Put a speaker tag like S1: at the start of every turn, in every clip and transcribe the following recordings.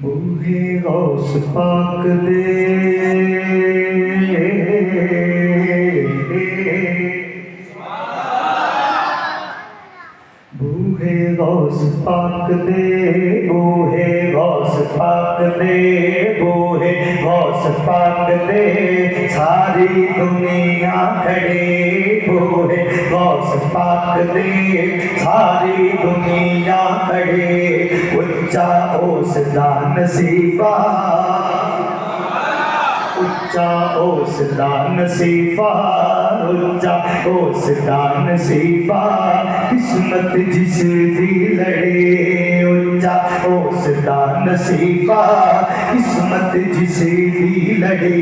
S1: बूहे गौस पाक दे बूहे गौस पाक दे बूहे गौस पाक दे बूहे गौस पाक दे सारी दुनिया खड़े बूहे गौस पाक दे सारी दुनिया खड़े उच्चा ओसदा नसीबा उच्चा ओसदा नसीबा उच्चा ओसदा नसीबा किस्मत जिस दी लड़े उच्चा ओसदा नसीबा किस्मत जिस दी लड़े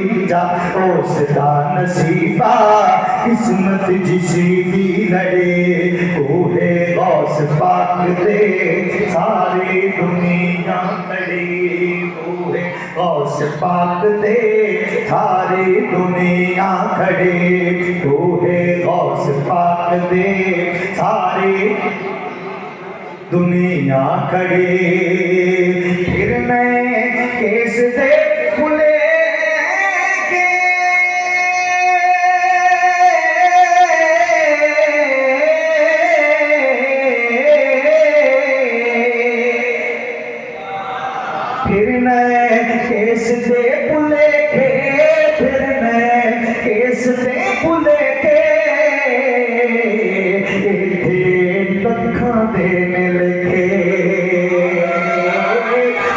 S1: उच्चा ओसदा नसीबा किस्मत जिस दी लड़े बूहे गौस पाक दे सारी दुनिया खड़ी बूहे गौस पाक दे सारी दुनिया खड़े बूहे गौस पाक दे सारी दुनिया खड़े फिर मैं केस दे खुले फिर मैं केस दे पुले के फिर मैं केस दे पुले के लखा देने लगे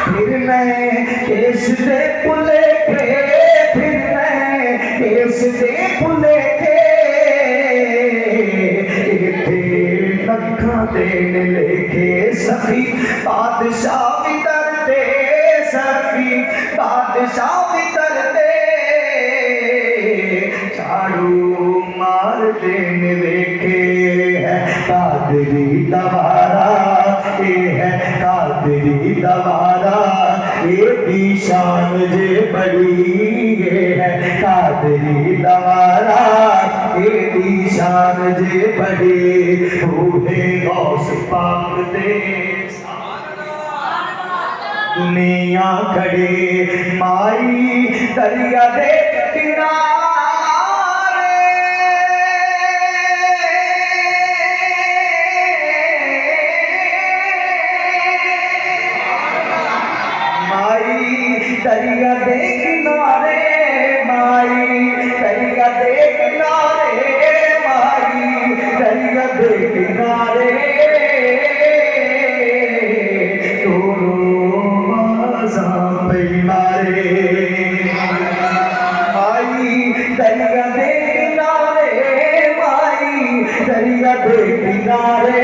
S1: फिर मैं केस दे पुले के फिर मैं केस दे पुले के लखा देने लगे सभी बादशाह भी डरते सभी बादशाह भी डरते झाड़ू मार देने देखे है कादरी दवारा ये है कादरी दवारा ये भी शान जे बड़ी ये है कादरी दवारा ये भी शान जे बड़ी बूहे गौस पाक दे दुनिया खड़े माई दरिया दे किनारे माई दरिया दे किनारे माई दरिया दे किनारे माई दरिया दे किनारे दरिया दे किनारे माई दरिया दे किनारे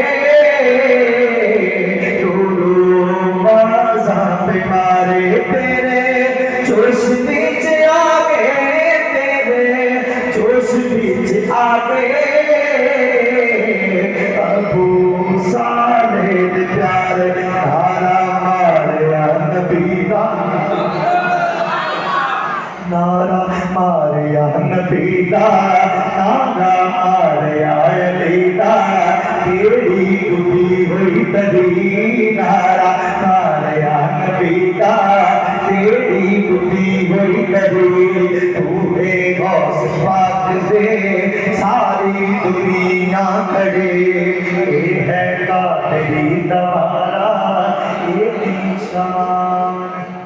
S1: पे मारे तेरे जोश बीच आगे तेरे जोश बीच आगे अबू साले प्यार धारा मारिया नबी का नारा मारिया नबी दा नारा मारिया अली दा केड़ी डुबी हुई तरी नारा मारिया नबी दा केड़ी डुबी हुई तरी बूहे गौस पाक दे सारी दुनिया खड़े ये है कादरी दवारा ये निशान